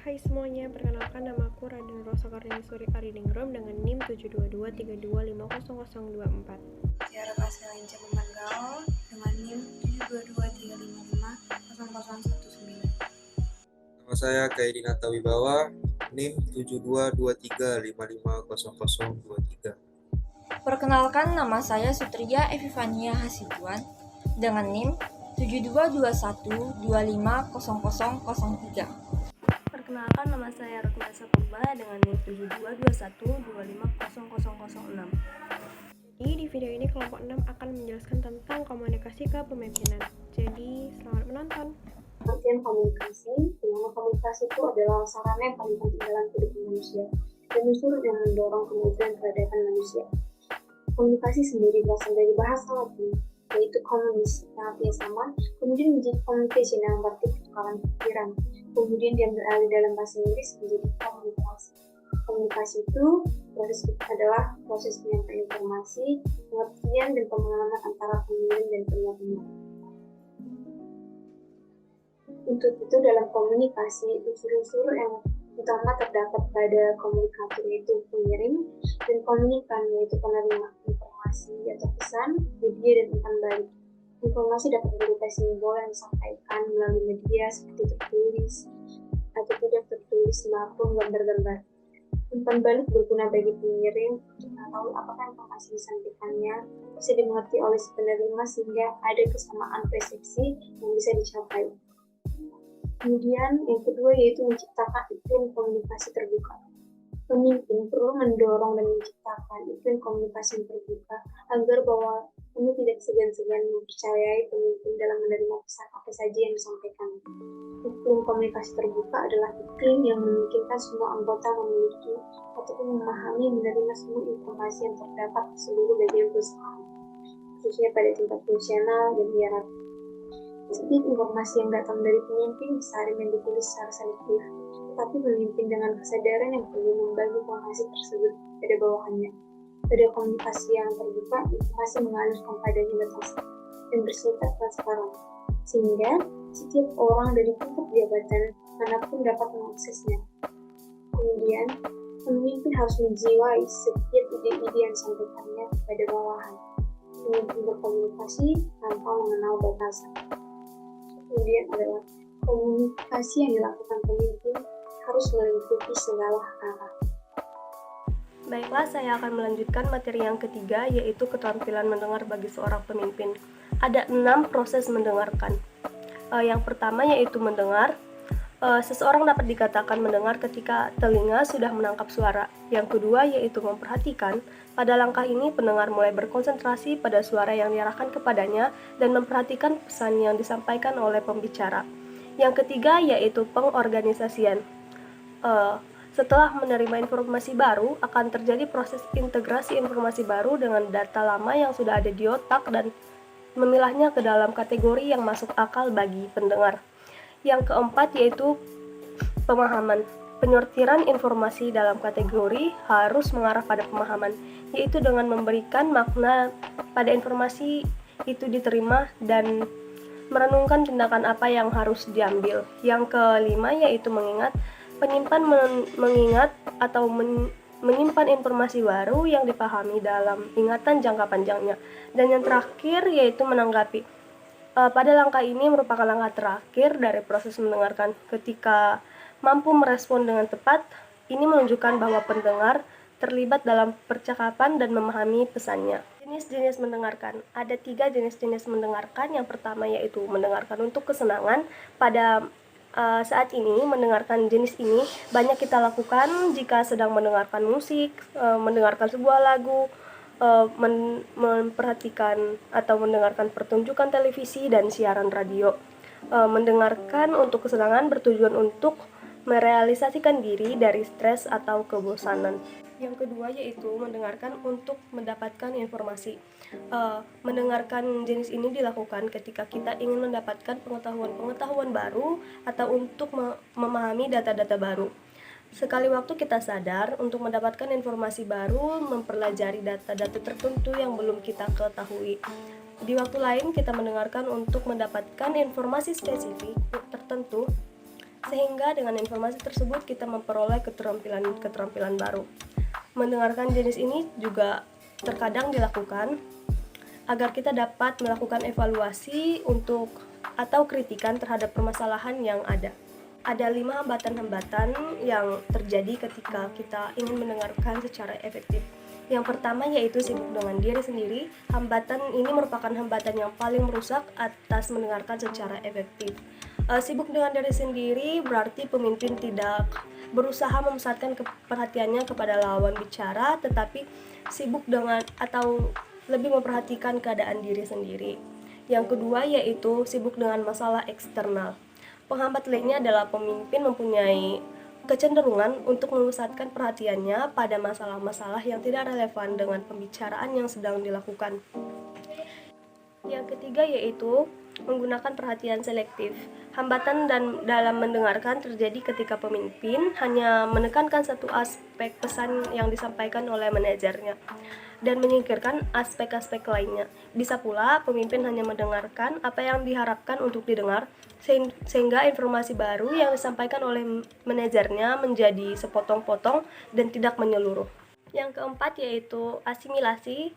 Hai semuanya, perkenalkan namaku Raden Rosa Karniasuri Ariningrum dengan NIM 72232500024. Tiara Pascal Inca Pemanggal dengan NIM 72235500019. Nama saya Kaidinata Wibawa, NIM 7223550023. Perkenalkan, nama saya Sutria Evivania Hasibuan dengan NIM 7221250003. Perkenalkan, nama saya Rukmasa Pemba dengan NIM 7221250006. Jadi di video ini kelompok 6 akan menjelaskan tentang komunikasi kepemimpinan. Jadi selamat menonton. Pengertian komunikasi, di mana komunikasi itu adalah sarana yang paling penting dalam hidup manusia dan unsur yang mendorong kemajuan peradaban manusia. Komunikasi sendiri berasal dari bahasa Latin, yaitu communis, yang artinya sama, kemudian menjadi communication yang berarti pertukaran pikiran, kemudian diambil alih dalam bahasa Inggris menjadi komunikasi. Komunikasi itu adalah proses penyampaian informasi, pengertian, dan pemahaman antara pengirim dan penerima. Untuk itu dalam komunikasi, unsur-unsur yang utama terdapat pada komunikator yaitu pengirim dan komunikan yaitu penerima informasi atau pesan, media, dan umpan balik. Informasi dapat berupa simbol yang disampaikan melalui media seperti tertulis atau tidak tertulis maupun gambar-gambar. Umpan balik berguna bagi pengirim untuk mengetahui apakah informasi disampaikannya bisa dimengerti oleh si penerima sehingga ada kesamaan persepsi yang bisa dicapai. Kemudian yang kedua yaitu menciptakan iklim komunikasi terbuka. Pemimpin perlu mendorong dan menciptakan iklim komunikasi yang terbuka agar bahwa kami tidak segan-segan mempercayai pemimpin dalam menerima pesan apa saja yang disampaikan. Iklim komunikasi terbuka adalah iklim yang memungkinkan semua anggota memiliki ataupun memahami menerima semua informasi yang terdapat di seluruh bagian perusahaan, khususnya pada tingkat fungsional dan hierarki. Sedikit informasi yang datang dari pemimpin disaring dan ditulis secara selektif, tetapi pemimpin dengan kesadaran yang perlu membagi informasi tersebut pada bawahannya. Pada komunikasi yang terbuka, informasi mengalir kepadanya bebas dan bersifat transparan, sehingga setiap orang dari lingkup jabatan manapun dapat mengaksesnya. Kemudian, pemimpin harus menjiwai setiap ide-ide yang disampaikannya kepada bawahan. Pemimpin berkomunikasi tanpa mengenal batasan. Kemudian adalah komunikasi yang dilakukan pemimpin harus meliputi segala arah. Baiklah, saya akan melanjutkan materi yang ketiga, yaitu keterampilan mendengar bagi seorang pemimpin. Ada 6 proses mendengarkan. Yang pertama yaitu mendengar. Seseorang dapat dikatakan mendengar ketika telinga sudah menangkap suara. Yang kedua yaitu memperhatikan. Pada langkah ini, pendengar mulai berkonsentrasi pada suara yang diarahkan kepadanya dan memperhatikan pesan yang disampaikan oleh pembicara. Yang ketiga yaitu pengorganisasian. Setelah menerima informasi baru, akan terjadi proses integrasi informasi baru dengan data lama yang sudah ada di otak dan memilahnya ke dalam kategori yang masuk akal bagi pendengar. Yang keempat yaitu pemahaman. Penyortiran informasi dalam kategori harus mengarah pada pemahaman, yaitu dengan memberikan makna pada informasi itu diterima dan merenungkan tindakan apa yang harus diambil. Yang kelima yaitu mengingat. Penyimpan mengingat atau menyimpan informasi baru yang dipahami dalam ingatan jangka panjangnya. Dan yang terakhir yaitu menanggapi. Pada langkah ini merupakan langkah terakhir dari proses mendengarkan. Ketika mampu merespon dengan tepat, ini menunjukkan bahwa pendengar terlibat dalam percakapan dan memahami pesannya. Jenis-jenis mendengarkan. Ada 3 jenis-jenis mendengarkan. Yang pertama yaitu mendengarkan untuk kesenangan. Pada saat ini mendengarkan jenis ini banyak kita lakukan jika sedang mendengarkan musik, mendengarkan sebuah lagu, memperhatikan atau mendengarkan pertunjukan televisi dan siaran radio. Mendengarkan untuk kesenangan bertujuan untuk merealisasikan diri dari stres atau kebosanan. Yang kedua yaitu mendengarkan untuk mendapatkan informasi. Mendengarkan jenis ini dilakukan ketika kita ingin mendapatkan pengetahuan baru atau untuk memahami data-data baru. Sekali waktu kita sadar untuk mendapatkan informasi baru, mempelajari data-data tertentu yang belum kita ketahui. Di waktu lain kita mendengarkan untuk mendapatkan informasi spesifik tertentu Sehingga dengan informasi tersebut kita memperoleh keterampilan baru. Mendengarkan jenis ini juga terkadang dilakukan agar kita dapat melakukan evaluasi atau kritikan terhadap permasalahan yang ada. Ada 5 hambatan-hambatan yang terjadi ketika kita ingin mendengarkan secara efektif. Yang pertama yaitu sibuk dengan diri sendiri. Hambatan ini merupakan hambatan yang paling merusak atas mendengarkan secara efektif. Sibuk dengan diri sendiri berarti pemimpin tidak berusaha memusatkan perhatiannya kepada lawan bicara, tetapi sibuk dengan atau lebih memperhatikan keadaan diri sendiri. Yang kedua yaitu sibuk dengan masalah eksternal. Penghambat lainnya adalah pemimpin mempunyai kecenderungan untuk memusatkan perhatiannya pada masalah-masalah yang tidak relevan dengan pembicaraan yang sedang dilakukan. Yang ketiga yaitu menggunakan perhatian selektif. Hambatan dalam mendengarkan terjadi ketika pemimpin hanya menekankan satu aspek pesan yang disampaikan oleh manajernya dan menyingkirkan aspek-aspek lainnya. Bisa pula pemimpin hanya mendengarkan apa yang diharapkan untuk didengar, sehingga informasi baru yang disampaikan oleh manajernya menjadi sepotong-potong dan tidak menyeluruh. Yang keempat yaitu asimilasi.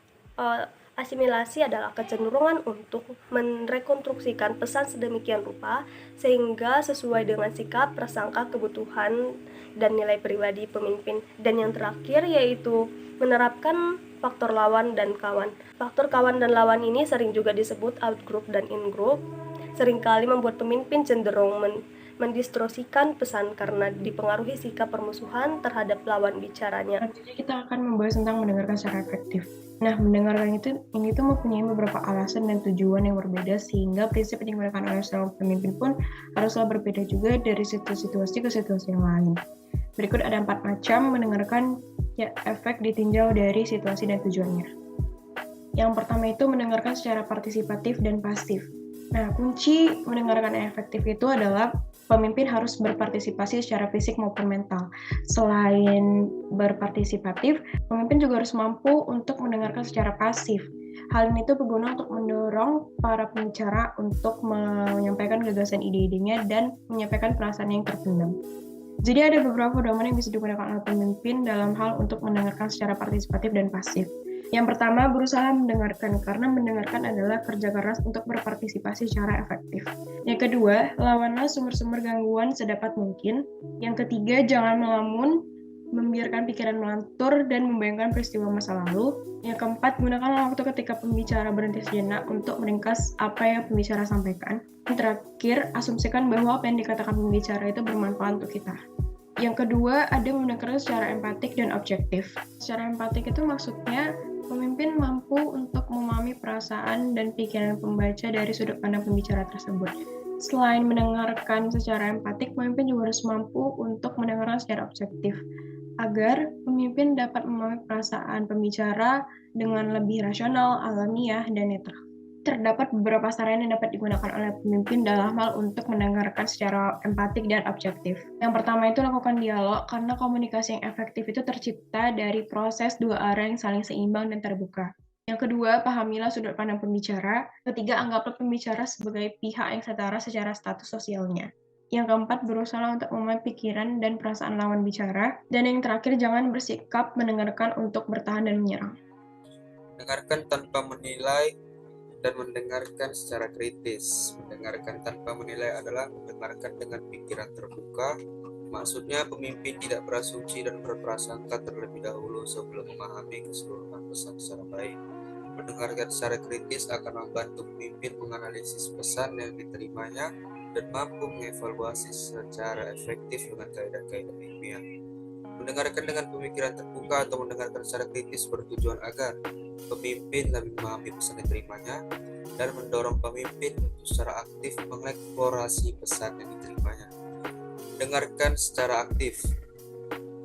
Asimilasi adalah kecenderungan untuk merekonstruksikan pesan sedemikian rupa sehingga sesuai dengan sikap, prasangka, kebutuhan, dan nilai pribadi pemimpin. Dan yang terakhir yaitu menerapkan faktor lawan dan kawan. Faktor kawan dan lawan ini sering juga disebut out-group dan in-group. Seringkali membuat pemimpin cenderung mendistorsikan pesan karena dipengaruhi sikap permusuhan terhadap lawan bicaranya. Selanjutnya kita akan membahas tentang mendengarkan secara efektif. Nah, mendengarkan ini tuh mempunyai beberapa alasan dan tujuan yang berbeda sehingga prinsip yang digunakan oleh seorang pemimpin pun haruslah berbeda juga dari situasi ke situasi yang lain. Berikut ada 4 macam mendengarkan efek ditinjau dari situasi dan tujuannya. Yang pertama itu mendengarkan secara partisipatif dan pasif. Nah, kunci mendengarkan yang efektif itu adalah pemimpin harus berpartisipasi secara fisik maupun mental. Selain berpartisipatif, pemimpin juga harus mampu untuk mendengarkan secara pasif. Hal ini tuh berguna untuk mendorong para pembicara untuk menyampaikan gagasan ide-idenya dan menyampaikan perasaan yang terpendam. Jadi ada beberapa domain yang bisa digunakan oleh pemimpin dalam hal untuk mendengarkan secara partisipatif dan pasif. Yang pertama, berusaha mendengarkan, karena mendengarkan adalah kerja keras untuk berpartisipasi secara efektif. Yang kedua, lawanlah sumber-sumber gangguan sedapat mungkin. Yang ketiga, jangan melamun, membiarkan pikiran melantur, dan membayangkan peristiwa masa lalu. Yang keempat, gunakanlah waktu ketika pembicara berhenti sejenak untuk meringkas apa yang pembicara sampaikan. Yang terakhir, asumsikan bahwa apa yang dikatakan pembicara itu bermanfaat untuk kita. Yang kedua, ada mendengarkan secara empatik dan objektif. Secara empatik itu maksudnya pemimpin mampu untuk memahami perasaan dan pikiran pembaca dari sudut pandang pembicara tersebut. Selain mendengarkan secara empatik, pemimpin juga harus mampu untuk mendengarkan secara objektif, agar pemimpin dapat memahami perasaan pembicara dengan lebih rasional, alamiah, dan netral. Terdapat beberapa sarana yang dapat digunakan oleh pemimpin dalam hal untuk mendengarkan secara empatik dan objektif. Yang pertama itu lakukan dialog, karena komunikasi yang efektif itu tercipta dari proses dua arah yang saling seimbang dan terbuka. Yang kedua, pahamilah sudut pandang pembicara. Ketiga, anggaplah pembicara sebagai pihak yang setara secara status sosialnya. Yang keempat, berusaha untuk memahami pikiran dan perasaan lawan bicara. Dan yang terakhir, jangan bersikap mendengarkan untuk bertahan dan menyerang. Mendengarkan tanpa menilai dan mendengarkan secara kritis. Mendengarkan tanpa menilai adalah mendengarkan dengan pikiran terbuka. Maksudnya pemimpin tidak berasumsi dan berprasangka terlebih dahulu sebelum memahami keseluruhan pesan secara baik. Mendengarkan secara kritis akan membantu pemimpin menganalisis pesan yang diterimanya dan mampu mengevaluasi secara efektif dengan kaidah-kaidah ilmiah. Mendengarkan dengan pemikiran terbuka atau mendengarkan secara kritis bertujuan agar pemimpin lebih memahami pesan yang diterimanya dan mendorong pemimpin untuk secara aktif mengeksplorasi pesan yang diterimanya. Dengarkan secara aktif.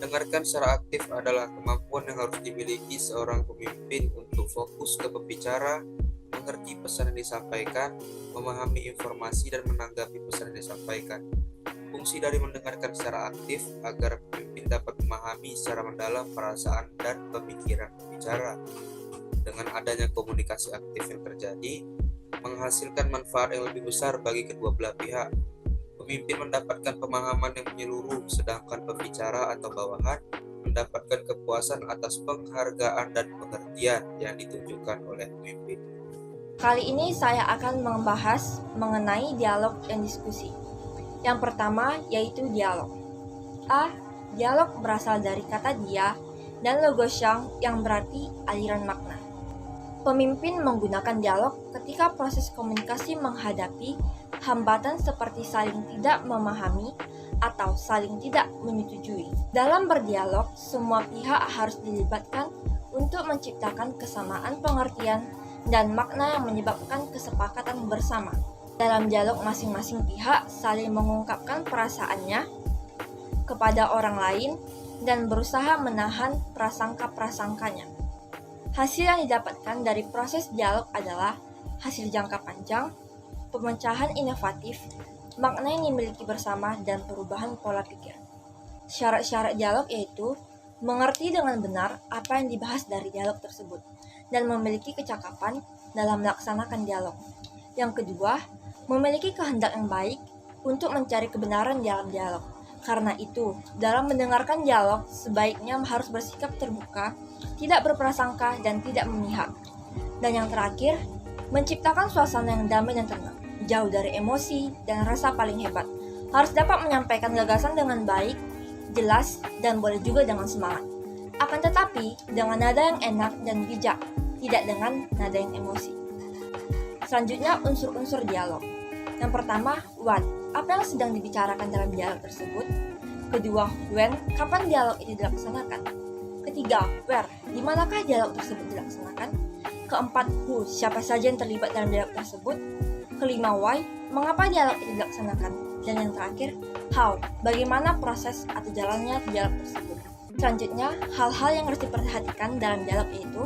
Dengarkan secara aktif adalah kemampuan yang harus dimiliki seorang pemimpin untuk fokus ke pembicara, mengerti pesan yang disampaikan, memahami informasi dan menanggapi pesan yang disampaikan. Fungsi dari mendengarkan secara aktif agar pemimpin dapat memahami secara mendalam perasaan dan pemikiran pembicara. Dengan adanya komunikasi aktif yang terjadi, menghasilkan manfaat yang lebih besar bagi kedua belah pihak. Pemimpin mendapatkan pemahaman yang menyeluruh, sedangkan pembicara atau bawahan mendapatkan kepuasan atas penghargaan dan pengertian yang ditunjukkan oleh pemimpin. Kali ini saya akan membahas mengenai dialog dan diskusi. Yang pertama yaitu dialog. Dialog berasal dari kata dia dan logosyang yang berarti aliran makna. Pemimpin menggunakan dialog ketika proses komunikasi menghadapi hambatan seperti saling tidak memahami atau saling tidak menyetujui. Dalam berdialog, semua pihak harus dilibatkan untuk menciptakan kesamaan pengertian dan makna yang menyebabkan kesepakatan bersama. Dalam dialog, masing-masing pihak saling mengungkapkan perasaannya kepada orang lain dan berusaha menahan prasangka-prasangkanya. Hasil yang didapatkan dari proses dialog adalah hasil jangka panjang, pemecahan inovatif, makna yang dimiliki bersama, dan perubahan pola pikir. Syarat-syarat dialog yaitu mengerti dengan benar apa yang dibahas dari dialog tersebut dan memiliki kecakapan dalam melaksanakan dialog. Yang kedua, memiliki kehendak yang baik untuk mencari kebenaran dalam dialog. Karena itu, dalam mendengarkan dialog, sebaiknya harus bersikap terbuka, tidak berprasangka, dan tidak memihak. Dan yang terakhir, menciptakan suasana yang damai dan tenang, jauh dari emosi dan rasa paling hebat. Harus dapat menyampaikan gagasan dengan baik, jelas, dan boleh juga dengan semangat. Akan tetapi, dengan nada yang enak dan bijak, tidak dengan nada yang emosi. Selanjutnya, unsur-unsur dialog. Yang pertama, what? Apa yang sedang dibicarakan dalam dialog tersebut? Kedua, when? Kapan dialog ini dilaksanakan? Ketiga, where? Di manakah dialog tersebut dilaksanakan? Keempat, who? Siapa saja yang terlibat dalam dialog tersebut? Kelima, why? Mengapa dialog ini dilaksanakan? Dan yang terakhir, how? Bagaimana proses atau jalannya dialog tersebut? Selanjutnya, hal-hal yang harus diperhatikan dalam dialog yaitu: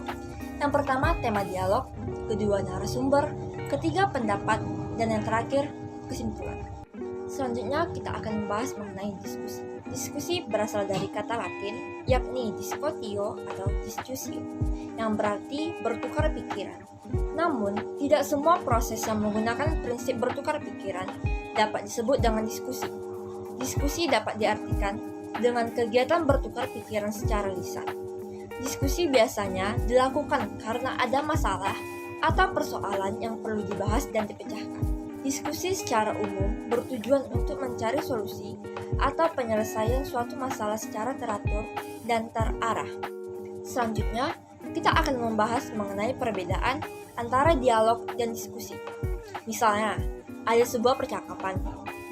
yang pertama, tema dialog, kedua, narasumber, ketiga, pendapat, dan yang terakhir, kesimpulan. Selanjutnya, kita akan membahas mengenai diskusi. Diskusi berasal dari kata Latin, yakni discutio atau discussio, yang berarti bertukar pikiran. Namun, tidak semua proses yang menggunakan prinsip bertukar pikiran dapat disebut dengan diskusi. Diskusi dapat diartikan dengan kegiatan bertukar pikiran secara lisan. Diskusi biasanya dilakukan karena ada masalah atau persoalan yang perlu dibahas dan dipecahkan. Diskusi secara umum bertujuan untuk mencari solusi atau penyelesaian suatu masalah secara teratur dan terarah. Selanjutnya, kita akan membahas mengenai perbedaan antara dialog dan diskusi. Misalnya, ada sebuah percakapan,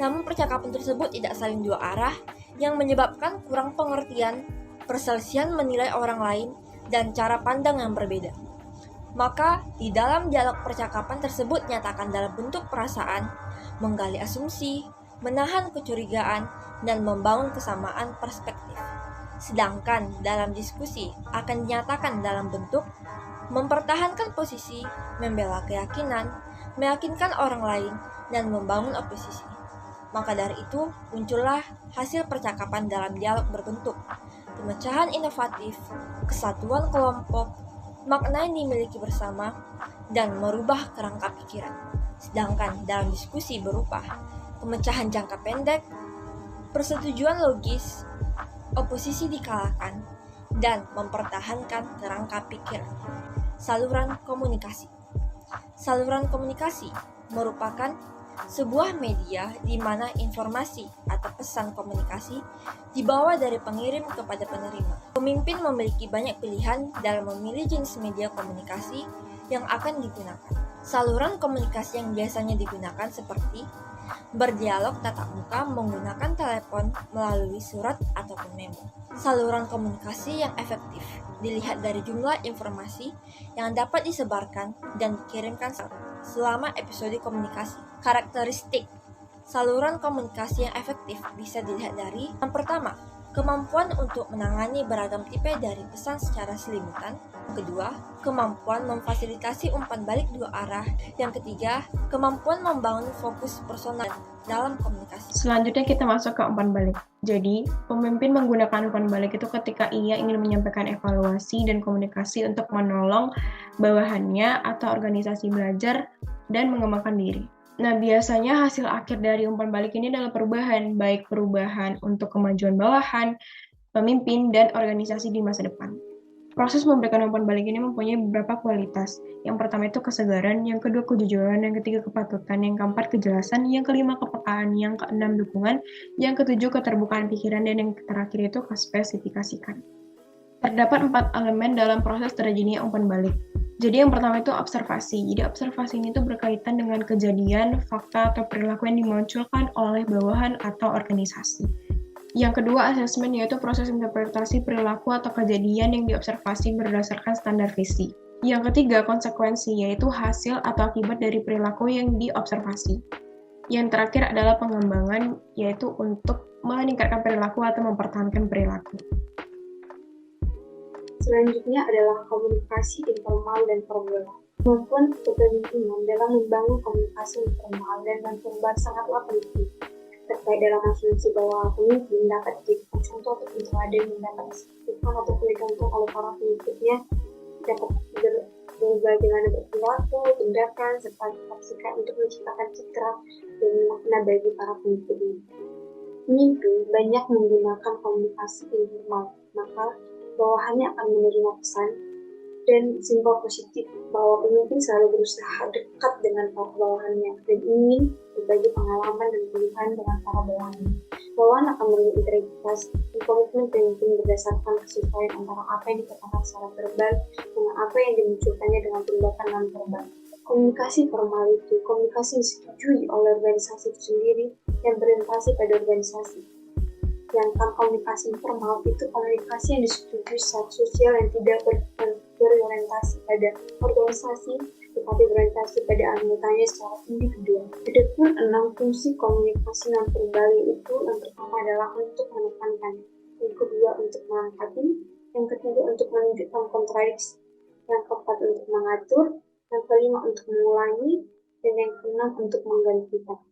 namun percakapan tersebut tidak saling dua arah yang menyebabkan kurang pengertian, perselisihan menilai orang lain, dan cara pandang yang berbeda. Maka, di dalam dialog percakapan tersebut nyatakan dalam bentuk perasaan, menggali asumsi, menahan kecurigaan, dan membangun kesamaan perspektif. Sedangkan dalam diskusi akan dinyatakan dalam bentuk mempertahankan posisi, membela keyakinan, meyakinkan orang lain, dan membangun oposisi. Maka dari itu, muncullah hasil percakapan dalam dialog berbentuk pemecahan inovatif, kesatuan kelompok, makna yang dimiliki bersama, dan merubah kerangka pikiran. Sedangkan dalam diskusi berupa pemecahan jangka pendek, persetujuan logis, oposisi dikalahkan, dan mempertahankan kerangka pikiran. Saluran komunikasi. Saluran komunikasi merupakan sebuah media di mana informasi atau pesan komunikasi dibawa dari pengirim kepada penerima. Pemimpin memiliki banyak pilihan dalam memilih jenis media komunikasi yang akan digunakan. Saluran komunikasi yang biasanya digunakan seperti berdialog tatap muka menggunakan telepon melalui surat ataupun memo. Saluran komunikasi yang efektif dilihat dari jumlah informasi yang dapat disebarkan dan dikirimkan selama episode komunikasi. Karakteristik saluran komunikasi yang efektif bisa dilihat dari: yang pertama, kemampuan untuk menangani beragam tipe dari pesan secara selimutan. Yang kedua, kemampuan memfasilitasi umpan balik dua arah. Yang ketiga, kemampuan membangun fokus personal dalam komunikasi. Selanjutnya kita masuk ke umpan balik. Jadi, pemimpin menggunakan umpan balik itu ketika ia ingin menyampaikan evaluasi dan komunikasi untuk menolong bawahannya atau organisasi belajar dan mengembangkan diri. Nah, biasanya hasil akhir dari umpan balik ini adalah perubahan, baik perubahan untuk kemajuan bawahan, pemimpin, dan organisasi di masa depan. Proses memberikan umpan balik ini mempunyai beberapa kualitas. Yang pertama itu kesegaran, yang kedua kejujuran, yang ketiga kepatutan, yang keempat kejelasan, yang kelima kepekaan, yang keenam dukungan, yang ketujuh keterbukaan pikiran, dan yang terakhir itu kespesifikasikan. Terdapat 4 elemen dalam proses terjadinya umpan balik. Jadi yang pertama itu observasi. Jadi observasi ini tuh berkaitan dengan kejadian, fakta, atau perilaku yang dimunculkan oleh bawahan atau organisasi. Yang kedua, asesmen, yaitu proses interpretasi perilaku atau kejadian yang diobservasi berdasarkan standar visi. Yang ketiga, konsekuensi, yaitu hasil atau akibat dari perilaku yang diobservasi. Yang terakhir adalah pengembangan, yaitu untuk meningkatkan perilaku atau mempertahankan perilaku. Selanjutnya adalah komunikasi informal dan formal. Kemampuan kepemimpinan dalam membangun komunikasi informal dan non-verbal sangatlah penting. Terkait dalam asumsi bahwa pemimpin dapat dijadikan contoh atau teladan yang dapat disebutkan atau dicontoh oleh para pemimpinnya, dapat bagaimana berperilaku, tindakan, serta sikap untuk menciptakan citra dan makna bagi para pemimpin. Pemimpin banyak menggunakan komunikasi informal, maka bawahannya akan menerima pesan dan simbol positif bahwa pemimpin selalu berusaha dekat dengan para bawahannya dan ingin berbagi pengalaman dan pilihan dengan para bawahannya. Bawahan akan memenuhi integritas dan komitmen pemimpin berdasarkan kesesuaian antara apa yang dikatakan secara verbal dengan apa yang dimunculkannya dengan tindakan non-verbal. Komunikasi formal itu komunikasi yang disetujui oleh organisasi itu sendiri yang berorientasi pada organisasi. Sedangkan komunikasi informal itu komunikasi yang disetujui secara sosial yang tidak berorientasi pada organisasi, tetapi berorientasi pada anggotanya secara individual. Ada pun 6 fungsi komunikasi non-verbal, yaitu yang pertama adalah untuk menekankan, yang kedua untuk mengangkati, yang ketiga untuk menunjukkan kontradiksi, yang keempat untuk mengatur, yang kelima untuk mengulangi, dan yang keenam untuk menggantikan.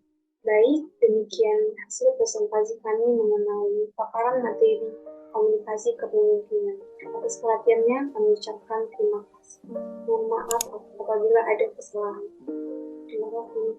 Baik, demikian hasil presentasi kami mengenai paparan materi komunikasi kepemimpinan. Atas perhatiannya kami ucapkan terima kasih. Mohon maaf apabila ada kesalahan. Terima kasih.